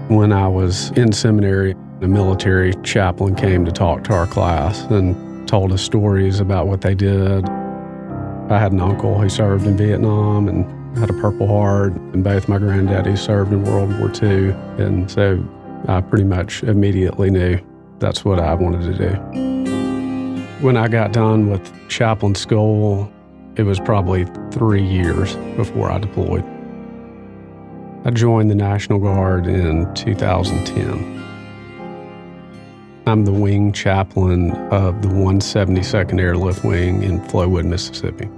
When I was in seminary, a military chaplain came to talk to our class and told us stories about what they did. I had an uncle who served in Vietnam and had a Purple Heart, and both my granddaddies served in World War II. And so I pretty much immediately knew that's what I wanted to do. When I got done with chaplain school, it was probably 3 years before I deployed. I joined the National Guard in 2010. I'm the wing chaplain of the 172nd Airlift Wing in Flowood, Mississippi.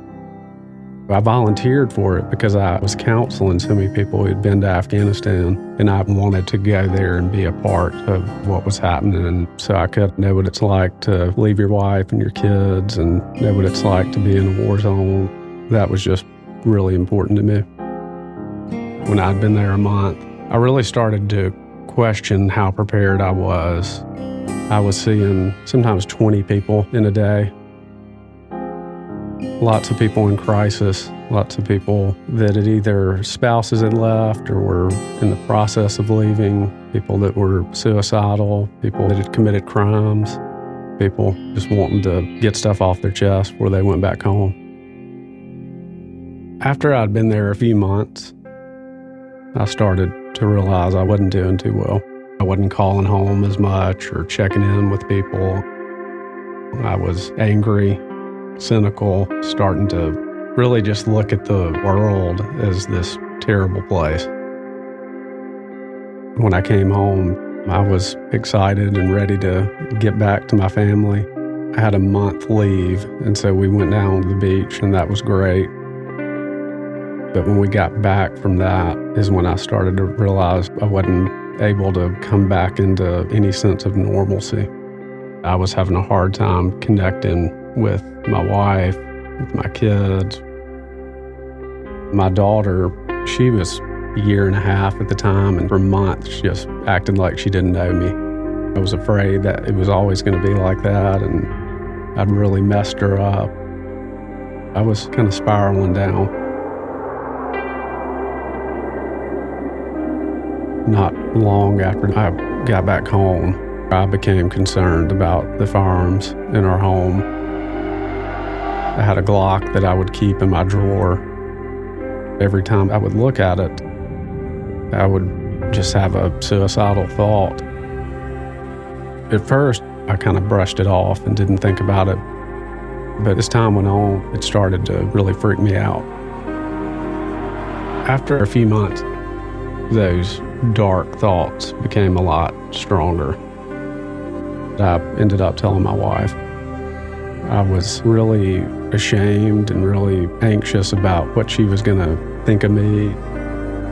I volunteered for it because I was counseling so many people who had been to Afghanistan, and I wanted to go there and be a part of what was happening, so I could know what it's like to leave your wife and your kids and know what it's like to be in a war zone. That was just really important to me. When I'd been there a month, I really started to question how prepared I was. I was seeing sometimes 20 people in a day. Lots of people in crisis, lots of people that had either spouses had left or were in the process of leaving, people that were suicidal, people that had committed crimes, people just wanting to get stuff off their chest before they went back home. After I'd been there a few months, I started to realize I wasn't doing too well. I wasn't calling home as much or checking in with people. I was angry, cynical, starting to really just look at the world as this terrible place. When I came home, I was excited and ready to get back to my family. I had a month leave, and so we went down to the beach, and that was great. But when we got back from that is when I started to realize I wasn't able to come back into any sense of normalcy. I was having a hard time connecting with my wife, with my kids. My daughter, she was a year and a half at the time, and for months she just acted like she didn't know me. I was afraid that it was always going to be like that, and I'd really messed her up. I was kind of spiraling down. Not long after I got back home, I became concerned about the firearms in our home. I had a Glock that I would keep in my drawer. Every time I would look at it, I would just have a suicidal thought. At first, I kind of brushed it off and didn't think about it. But as time went on, it started to really freak me out. After a few months, those dark thoughts became a lot stronger. I ended up telling my wife. I was really ashamed and really anxious about what she was going to think of me,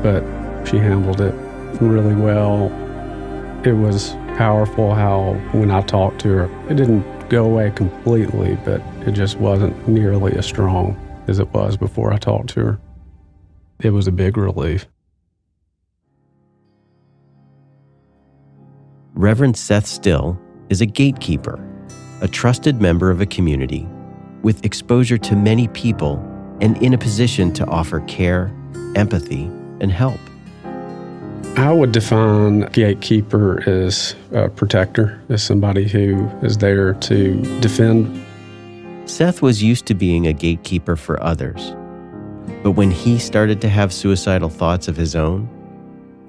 but she handled it really well. It was powerful how when I talked to her, it didn't go away completely, but it just wasn't nearly as strong as it was before I talked to her. It was a big relief. Reverend Seth Still is a gatekeeper, a trusted member of a community with exposure to many people and in a position to offer care, empathy, and help. I would define gatekeeper as a protector, as somebody who is there to defend. Seth was used to being a gatekeeper for others, but when he started to have suicidal thoughts of his own,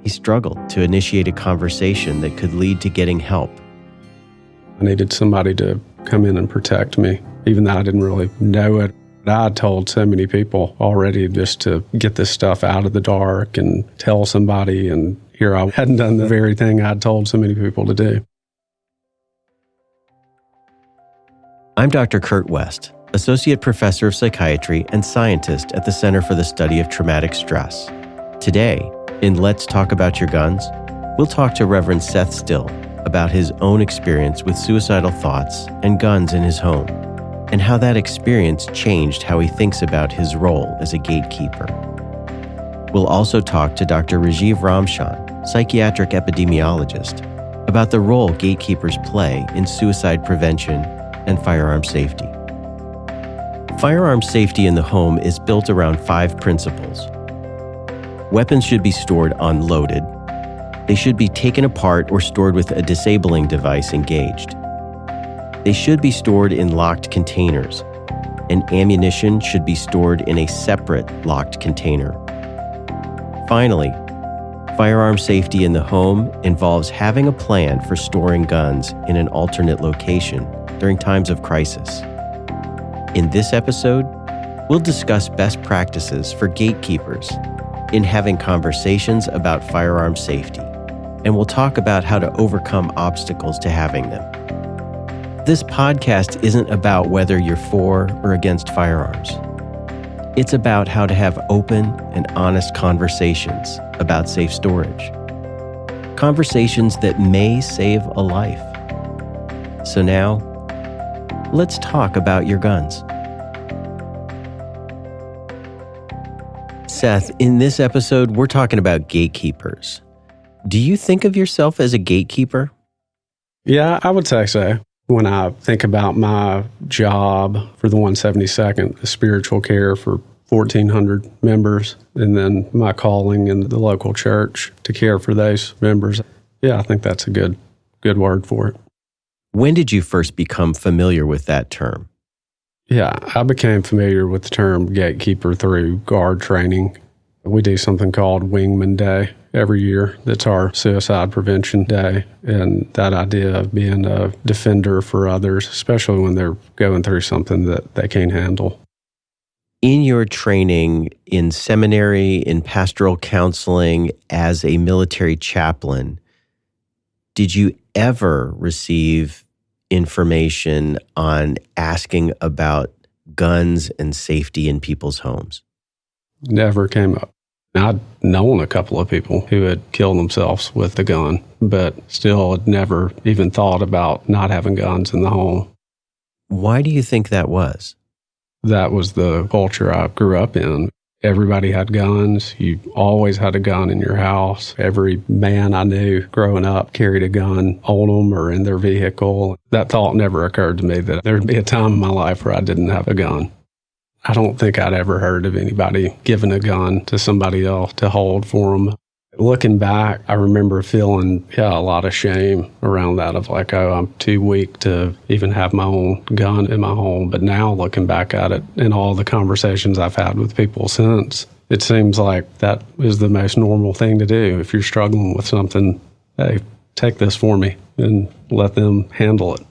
he struggled to initiate a conversation that could lead to getting help. I needed somebody to come in and protect me, even though I didn't really know it. I had told so many people already just to get this stuff out of the dark and tell somebody, and here I hadn't done the very thing I'd told so many people to do. I'm Dr. Kurt West, Associate Professor of Psychiatry and Scientist at the Center for the Study of Traumatic Stress. Today, in Let's Talk About Your Guns, we'll talk to Reverend Seth Still about his own experience with suicidal thoughts and guns in his home, and how that experience changed how he thinks about his role as a gatekeeper. We'll also talk to Dr. Rajiv Ramshan, psychiatric epidemiologist, about the role gatekeepers play in suicide prevention and firearm safety. Firearm safety in the home is built around 5 principles. Weapons should be stored unloaded. They should be taken apart or stored with a disabling device engaged. They should be stored in locked containers, and ammunition should be stored in a separate locked container. Finally, firearm safety in the home involves having a plan for storing guns in an alternate location during times of crisis. In this episode, we'll discuss best practices for gatekeepers in having conversations about firearm safety, and we'll talk about how to overcome obstacles to having them. This podcast isn't about whether you're for or against firearms. It's about how to have open and honest conversations about safe storage. Conversations that may save a life. So now, let's talk about your guns. Seth, in this episode, we're talking about gatekeepers. Do you think of yourself as a gatekeeper? Yeah, I would say so. When I think about my job for the 172nd, the spiritual care for 1,400 members, and then my calling in the local church to care for those members, yeah, I think that's a good word for it. When did you first become familiar with that term? Yeah, I became familiar with the term gatekeeper through guard training. We do something called Wingman Day every year. That's our suicide prevention day. And that idea of being a defender for others, especially when they're going through something that they can't handle. In your training in seminary, in pastoral counseling, as a military chaplain, did you ever receive information on asking about guns and safety in people's homes? Never came up. I'd known a couple of people who had killed themselves with a gun, but still had never even thought about not having guns in the home. Why do you think that was? That was the culture I grew up in. Everybody had guns. You always had a gun in your house. Every man I knew growing up carried a gun on them or in their vehicle. That thought never occurred to me that there'd be a time in my life where I didn't have a gun. I don't think I'd ever heard of anybody giving a gun to somebody else to hold for them. Looking back, I remember feeling, a lot of shame around that of like, oh, I'm too weak to even have my own gun in my home. But now looking back at it and all the conversations I've had with people since, it seems like that is the most normal thing to do. If you're struggling with something, hey, take this for me and let them handle it.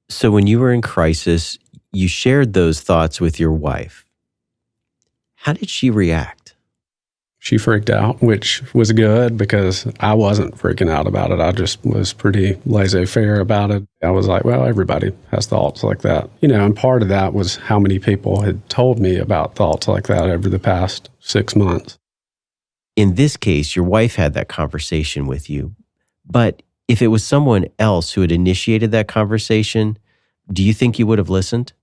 So when you were in crisis, you shared those thoughts with your wife. How did she react? She freaked out, which was good because I wasn't freaking out about it. I just was pretty laissez-faire about it. I was like, well, everybody has thoughts like that. And part of that was how many people had told me about thoughts like that over the past 6 months. In this case, your wife had that conversation with you. But if it was someone else who had initiated that conversation, do you think you would have listened?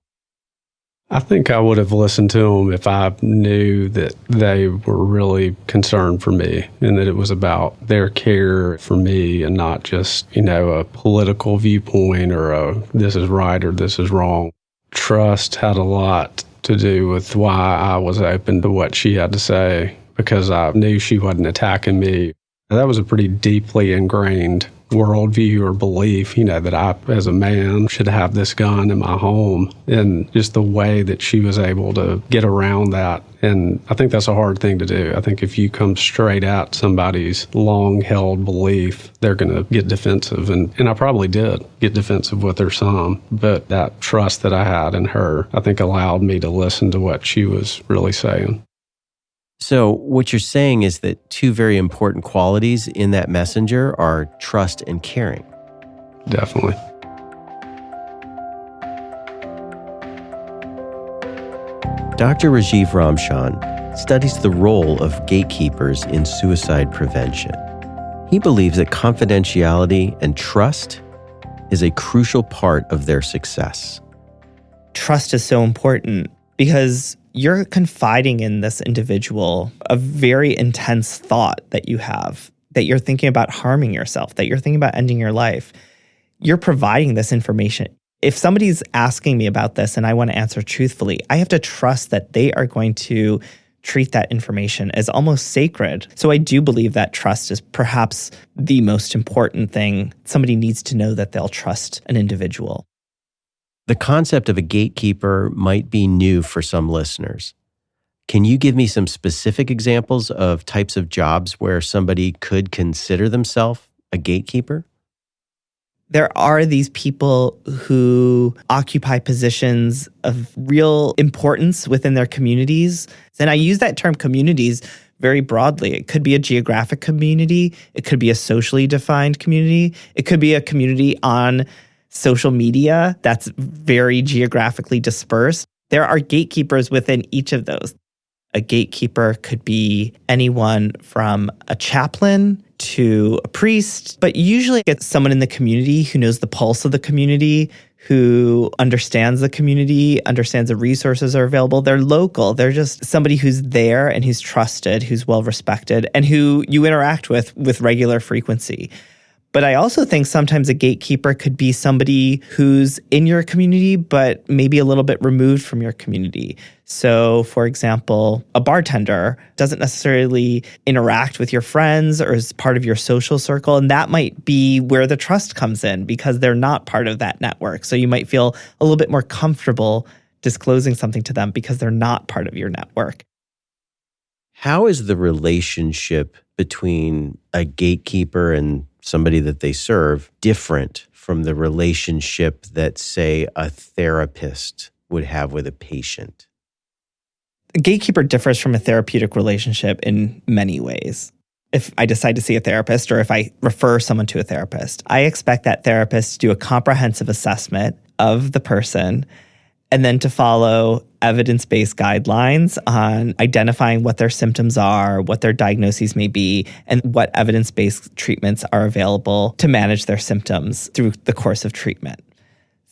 I think I would have listened to them if I knew that they were really concerned for me and that it was about their care for me and not just, a political viewpoint or this is right or this is wrong. Trust had a lot to do with why I was open to what she had to say because I knew she wasn't attacking me. That was a pretty deeply ingrained worldview or belief, that I, as a man, should have this gun in my home, and just the way that she was able to get around that. And I think that's a hard thing to do. I think if you come straight at somebody's long-held belief, they're going to get defensive. And I probably did get defensive with her some, but that trust that I had in her, I think allowed me to listen to what she was really saying. So what you're saying is that two very important qualities in that messenger are trust and caring. Definitely. Dr. Rajiv Ramshan studies the role of gatekeepers in suicide prevention. He believes that confidentiality and trust is a crucial part of their success. Trust is so important because you're confiding in this individual a very intense thought that you have, that you're thinking about harming yourself, that you're thinking about ending your life. You're providing this information. If somebody's asking me about this and I want to answer truthfully, I have to trust that they are going to treat that information as almost sacred. So I do believe that trust is perhaps the most important thing. Somebody needs to know that they'll trust an individual. The concept of a gatekeeper might be new for some listeners. Can you give me some specific examples of types of jobs where somebody could consider themselves a gatekeeper? There are these people who occupy positions of real importance within their communities. And I use that term communities very broadly. It could be a geographic community. It could be a socially defined community. It could be a community on social media that's very geographically dispersed. There are gatekeepers within each of those. A gatekeeper could be anyone from a chaplain to a priest, but usually it's someone in the community who knows the pulse of the community, who understands the community, understands the resources are available. They're local. They're just somebody who's there and who's trusted, who's well respected, and who you interact with regular frequency. But I also think sometimes a gatekeeper could be somebody who's in your community, but maybe a little bit removed from your community. So, for example, a bartender doesn't necessarily interact with your friends or is part of your social circle. And that might be where the trust comes in because they're not part of that network. So you might feel a little bit more comfortable disclosing something to them because they're not part of your network. How is the relationship between a gatekeeper and somebody that they serve different from the relationship that, say, a therapist would have with a patient? A gatekeeper differs from a therapeutic relationship in many ways. If I decide to see a therapist or if I refer someone to a therapist, I expect that therapist to do a comprehensive assessment of the person and then to follow evidence-based guidelines on identifying what their symptoms are, what their diagnoses may be, and what evidence-based treatments are available to manage their symptoms through the course of treatment.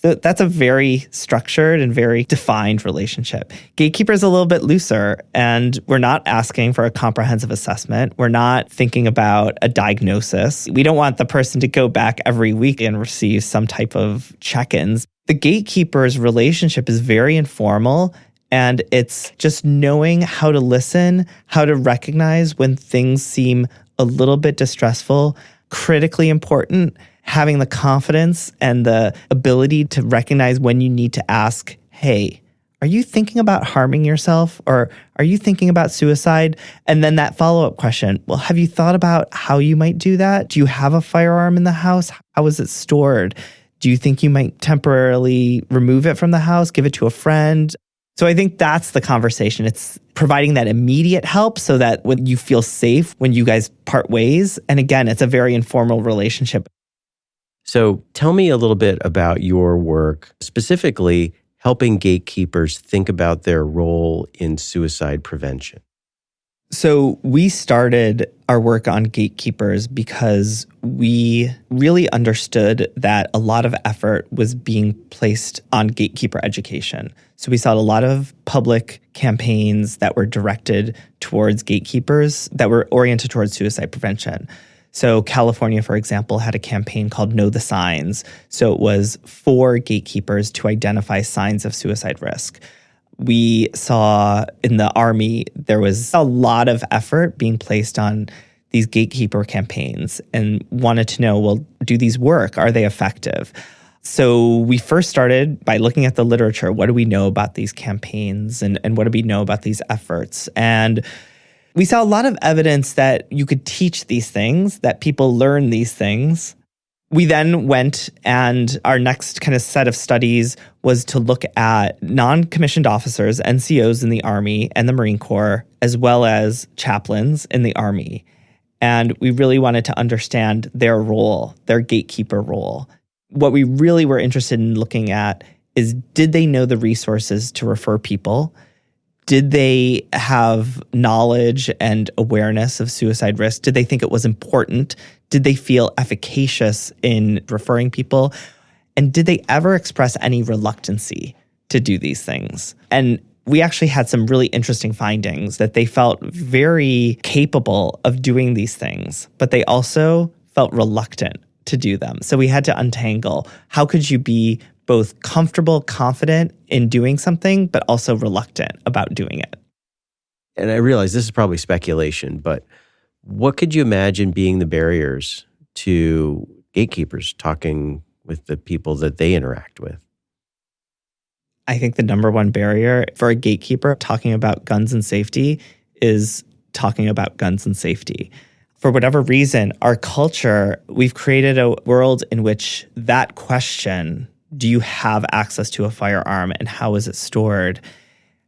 So that's a very structured and very defined relationship. Gatekeeper is a little bit looser, and we're not asking for a comprehensive assessment. We're not thinking about a diagnosis. We don't want the person to go back every week and receive some type of check-ins. The gatekeeper's relationship is very informal, and it's just knowing how to listen, how to recognize when things seem a little bit distressful, critically important, having the confidence and the ability to recognize when you need to ask, hey, are you thinking about harming yourself or are you thinking about suicide? And then that follow-up question, well, have you thought about how you might do that? Do you have a firearm in the house? How is it stored? Do you think you might temporarily remove it from the house, give it to a friend? So I think that's the conversation. It's providing that immediate help so that when you feel safe, when you guys part ways. And again, it's a very informal relationship. So tell me a little bit about your work, specifically helping gatekeepers think about their role in suicide prevention. So we started our work on gatekeepers because we really understood that a lot of effort was being placed on gatekeeper education. So we saw a lot of public campaigns that were directed towards gatekeepers that were oriented towards suicide prevention. So California, for example, had a campaign called Know the Signs. So it was for gatekeepers to identify signs of suicide risk. We saw in the Army, there was a lot of effort being placed on these gatekeeper campaigns and wanted to know, well, do these work? Are they effective? So we first started by looking at the literature. What do we know about these campaigns and what do we know about these efforts? And we saw a lot of evidence that you could teach these things, that people learn these things. We then went and our next kind of set of studies was to look at non-commissioned officers, NCOs in the Army and the Marine Corps, as well as chaplains in the Army. And we really wanted to understand their role, their gatekeeper role. What we really were interested in looking at is, did they know the resources to refer people? Did they have knowledge and awareness of suicide risk? Did they think it was important? Did they feel efficacious in referring people? And did they ever express any reluctancy to do these things? And we actually had some really interesting findings that they felt very capable of doing these things, but they also felt reluctant to do them. So we had to untangle, how could you be both comfortable, confident in doing something, but also reluctant about doing it? And I realize this is probably speculation, but what could you imagine being the barriers to gatekeepers talking with the people that they interact with? I think the number one barrier for a gatekeeper talking about guns and safety is talking about guns and safety. For whatever reason, our culture, we've created a world in which that question, do you have access to a firearm and how is it stored,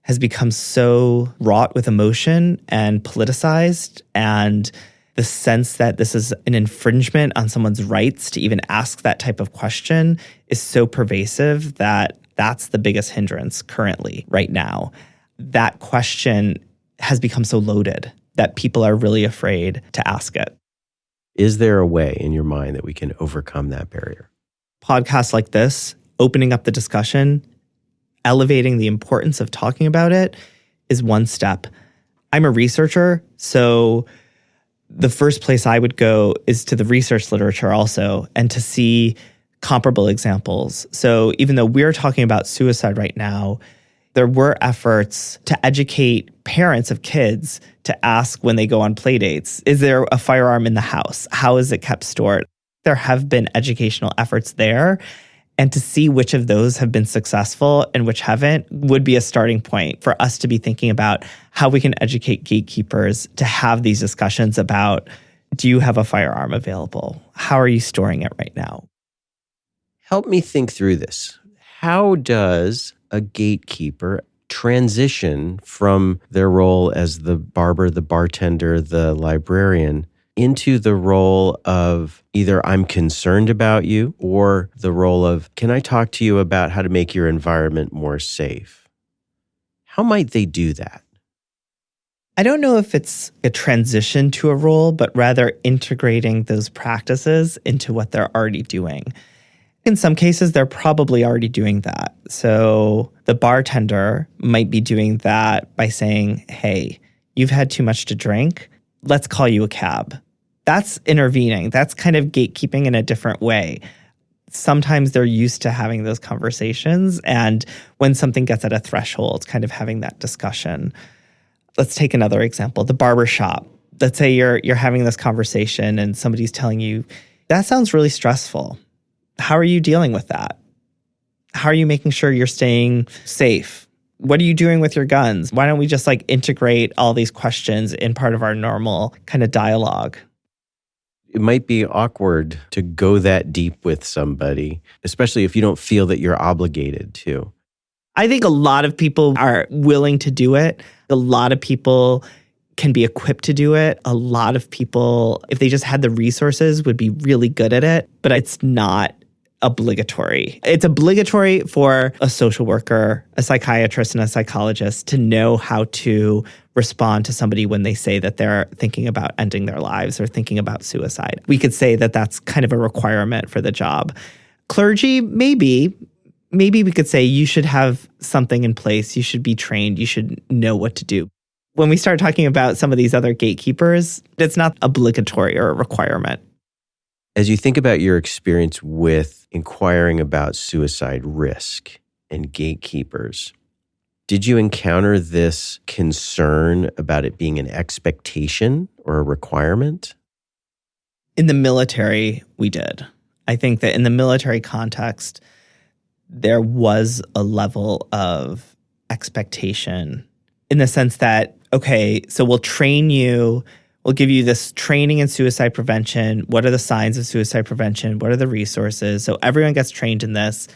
has become so wrought with emotion and politicized, and the sense that this is an infringement on someone's rights to even ask that type of question is so pervasive that that's the biggest hindrance currently right now. That question has become so loaded that people are really afraid to ask it. Is there a way in your mind that we can overcome that barrier? Podcasts like this, opening up the discussion, elevating the importance of talking about it is one step. I'm a researcher, so the first place I would go is to the research literature also, and to see comparable examples. So even though we're talking about suicide right now, there were efforts to educate parents of kids to ask when they go on play dates, is there a firearm in the house? How is it kept stored? There have been educational efforts there. And to see which of those have been successful and which haven't would be a starting point for us to be thinking about how we can educate gatekeepers to have these discussions about, do you have a firearm available? How are you storing it right now? Help me think through this. How does a gatekeeper transition from their role as the barber, the bartender, the librarian into the role of either I'm concerned about you or the role of, can I talk to you about how to make your environment more safe? How might they do that? I don't know if it's a transition to a role, but rather integrating those practices into what they're already doing. In some cases, they're probably already doing that. So the bartender might be doing that by saying, hey, you've had too much to drink. Let's call you a cab. That's intervening. That's kind of gatekeeping in a different way. Sometimes they're used to having those conversations. And when something gets at a threshold, kind of having that discussion. Let's take another example, the barber shop. Let's say you're having this conversation and somebody's telling you, that sounds really stressful. How are you dealing with that? How are you making sure you're staying safe? What are you doing with your guns? Why don't we just integrate all these questions in part of our normal kind of dialogue? It might be awkward to go that deep with somebody, especially if you don't feel that you're obligated to. I think a lot of people are willing to do it. A lot of people can be equipped to do it. A lot of people, if they just had the resources, would be really good at it, but it's not obligatory. It's obligatory for a social worker, a psychiatrist, and a psychologist to know how to respond to somebody when they say that they're thinking about ending their lives or thinking about suicide. We could say that that's kind of a requirement for the job. Clergy, maybe we could say you should have something in place. You should be trained. You should know what to do. When we start talking about some of these other gatekeepers, it's not obligatory or a requirement. As you think about your experience with inquiring about suicide risk and gatekeepers, did you encounter this concern about it being an expectation or a requirement? In the military, we did. I think that in the military context, there was a level of expectation in the sense that, okay, so we'll train you. We'll give you this training in suicide prevention. What are the signs of suicide prevention? What are the resources? So everyone gets trained in this.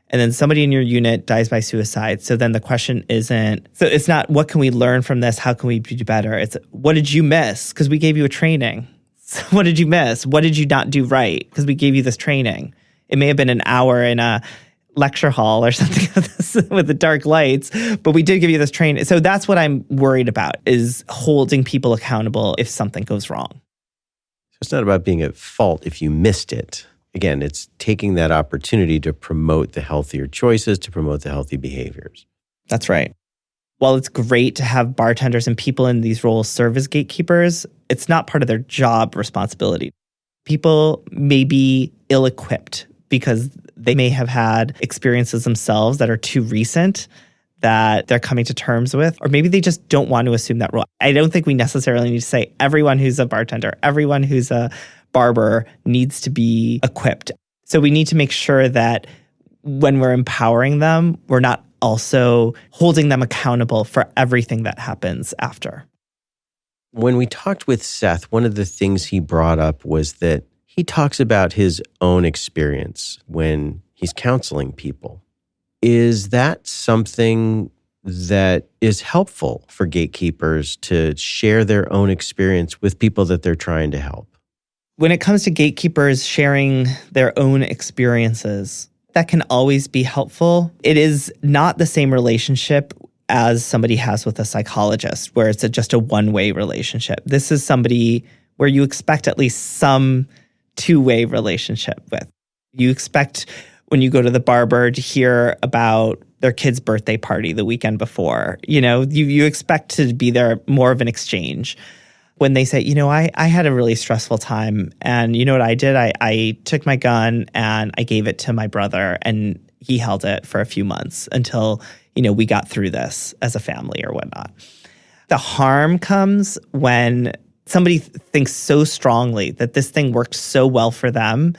And then somebody in your unit dies by suicide. So then the question isn't, so it's not what can we learn from this? How can we do better? It's what did you miss? Because we gave you a training. So what did you miss? What did you not do right? Because we gave you this training. It may have been an hour in a lecture hall or something with the dark lights, but we did give you this training. So that's what I'm worried about, is holding people accountable if something goes wrong. So it's not about being at fault if you missed it. Again, it's taking that opportunity to promote the healthier choices, to promote the healthy behaviors. That's right. While it's great to have bartenders and people in these roles serve as gatekeepers, it's not part of their job responsibility. People may be ill-equipped because they may have had experiences themselves that are too recent that they're coming to terms with, or maybe they just don't want to assume that role. I don't think we necessarily need to say everyone who's a bartender, everyone who's a barber needs to be equipped. So we need to make sure that when we're empowering them, we're not also holding them accountable for everything that happens after. When we talked with Seth, one of the things he brought up was that he talks about his own experience when he's counseling people. Is that something that is helpful for gatekeepers to share their own experience with people that they're trying to help? When it comes to gatekeepers sharing their own experiences, that can always be helpful. It is not the same relationship as somebody has with a psychologist, where it's just a one-way relationship. This is somebody where you expect at least some two-way relationship with. You expect when you go to the barber to hear about their kid's birthday party the weekend before. You expect to be there more of an exchange. When they say, I had a really stressful time, and you know what I did? I took my gun and I gave it to my brother, and he held it for a few months until, we got through this as a family or whatnot. The harm comes when somebody thinks so strongly that this thing worked so well for them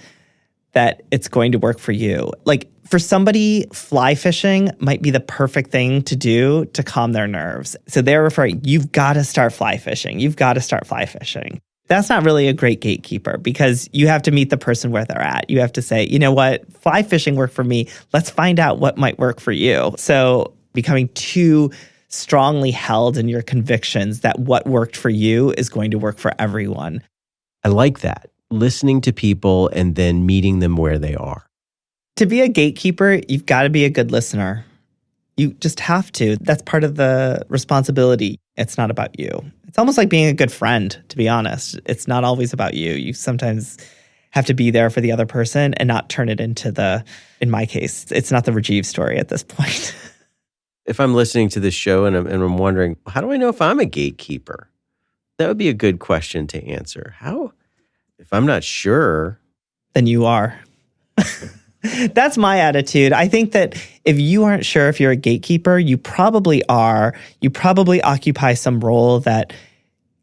that it's going to work for you. Like, for somebody, fly fishing might be the perfect thing to do to calm their nerves. So they're referring, you've got to start fly fishing. You've got to start fly fishing. That's not really a great gatekeeper, because you have to meet the person where they're at. You have to say, you know what, fly fishing worked for me. Let's find out what might work for you. So becoming too strongly held in your convictions that what worked for you is going to work for everyone. I like that. Listening to people and then meeting them where they are. To be a gatekeeper, you've got to be a good listener. You just have to. That's part of the responsibility. It's not about you. It's almost like being a good friend, to be honest. It's not always about you. You sometimes have to be there for the other person and not turn it into in my case, it's not the Rajiv story at this point. If I'm listening to this show and I'm wondering, how do I know if I'm a gatekeeper? That would be a good question to answer. How? If I'm not sure, then you are. That's my attitude. I think that if you aren't sure if you're a gatekeeper, you probably are. You probably occupy some role that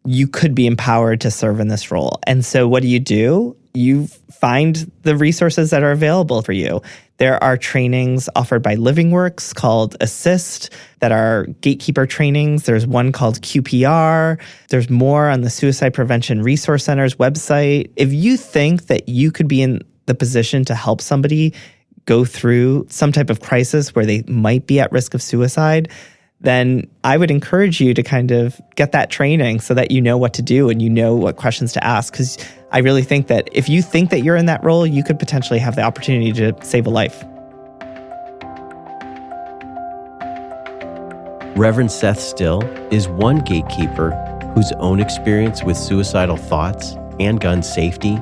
you could be empowered to serve in this role. And so what do? You find the resources that are available for you. There are trainings offered by LivingWorks called Assist that are gatekeeper trainings. There's one called QPR. There's more on the Suicide Prevention Resource Center's website. If you think that you could be in the position to help somebody go through some type of crisis where they might be at risk of suicide, then I would encourage you to kind of get that training so that you know what to do and you know what questions to ask. Because I really think that if you think that you're in that role, you could potentially have the opportunity to save a life. Reverend Seth Still is one gatekeeper whose own experience with suicidal thoughts and gun safety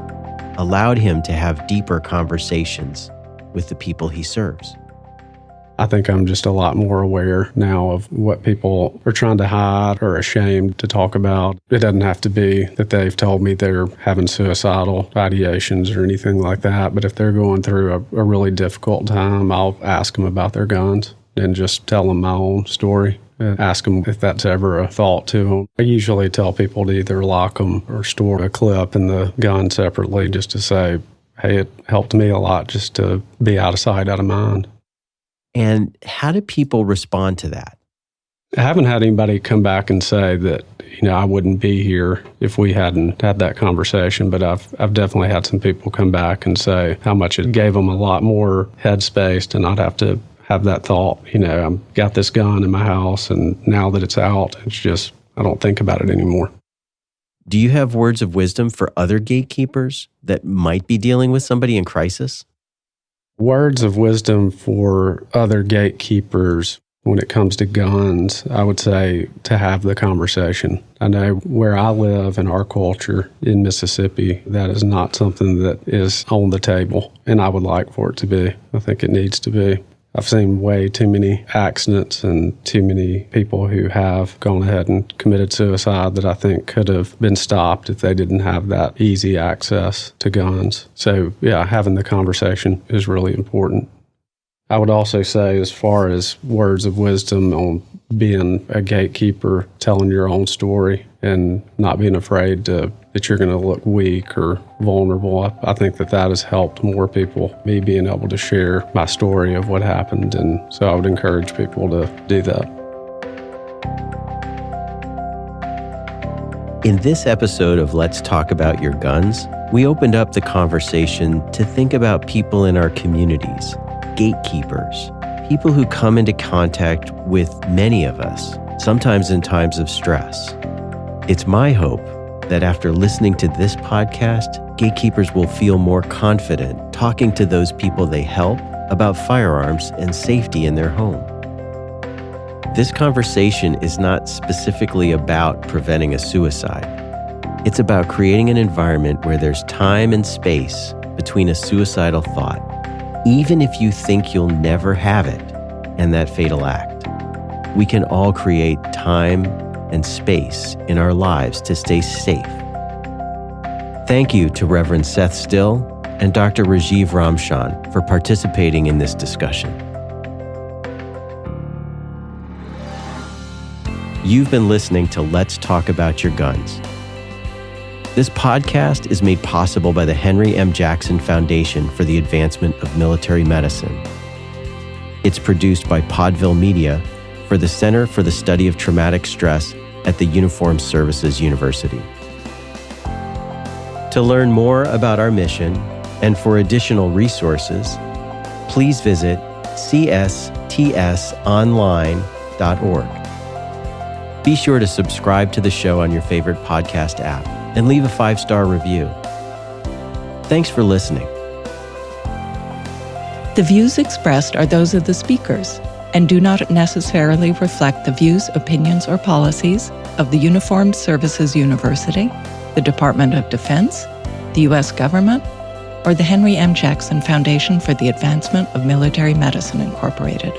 allowed him to have deeper conversations with the people he serves. I think I'm just a lot more aware now of what people are trying to hide or ashamed to talk about. It doesn't have to be that they've told me they're having suicidal ideations or anything like that, but if they're going through a really difficult time, I'll ask them about their guns and just tell them my own story and ask them if that's ever a thought to them. I usually tell people to either lock them or store a clip in the gun separately, just to say, hey, it helped me a lot just to be out of sight, out of mind. And how do people respond to that? I haven't had anybody come back and say that, I wouldn't be here if we hadn't had that conversation, but I've definitely had some people come back and say how much it gave them a lot more headspace to not have to have that thought, I've got this gun in my house, and now that it's out, it's just, I don't think about it anymore. Do you have words of wisdom for other gatekeepers that might be dealing with somebody in crisis? Words of wisdom for other gatekeepers when it comes to guns, I would say to have the conversation. I know where I live in our culture in Mississippi, that is not something that is on the table, and I would like for it to be. I think it needs to be. I've seen way too many accidents and too many people who have gone ahead and committed suicide that I think could have been stopped if they didn't have that easy access to guns. So, yeah, having the conversation is really important. I would also say, as far as words of wisdom on being a gatekeeper, telling your own story and not being afraid that you're going to look weak or vulnerable. I think that has helped more people, me being able to share my story of what happened. And so I would encourage people to do that. In this episode of Let's Talk About Your Guns, we opened up the conversation to think about people in our communities, gatekeepers, people who come into contact with many of us, sometimes in times of stress. It's my hope that after listening to this podcast, gatekeepers will feel more confident talking to those people they help about firearms and safety in their home. This conversation is not specifically about preventing a suicide. It's about creating an environment where there's time and space between a suicidal thought, even if you think you'll never have it, and that fatal act. We can all create time and space in our lives to stay safe. Thank you to Reverend Seth Still and Dr. Rajiv Ramshan for participating in this discussion. You've been listening to Let's Talk About Your Guns. This podcast is made possible by the Henry M. Jackson Foundation for the Advancement of Military Medicine. It's produced by Podville Media for the Center for the Study of Traumatic Stress at the Uniformed Services University. To learn more about our mission and for additional resources, please visit cstsonline.org. Be sure to subscribe to the show on your favorite podcast app and leave a 5-star review. Thanks for listening. The views expressed are those of the speakers and do not necessarily reflect the views, opinions, or policies of the Uniformed Services University, the Department of Defense, the U.S. government, or the Henry M. Jackson Foundation for the Advancement of Military Medicine, Incorporated.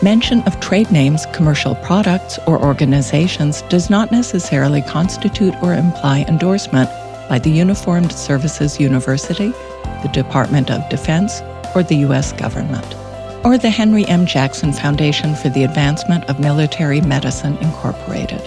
Mention of trade names, commercial products, or organizations does not necessarily constitute or imply endorsement by the Uniformed Services University, the Department of Defense, or the U.S. government, or the Henry M. Jackson Foundation for the Advancement of Military Medicine, Incorporated.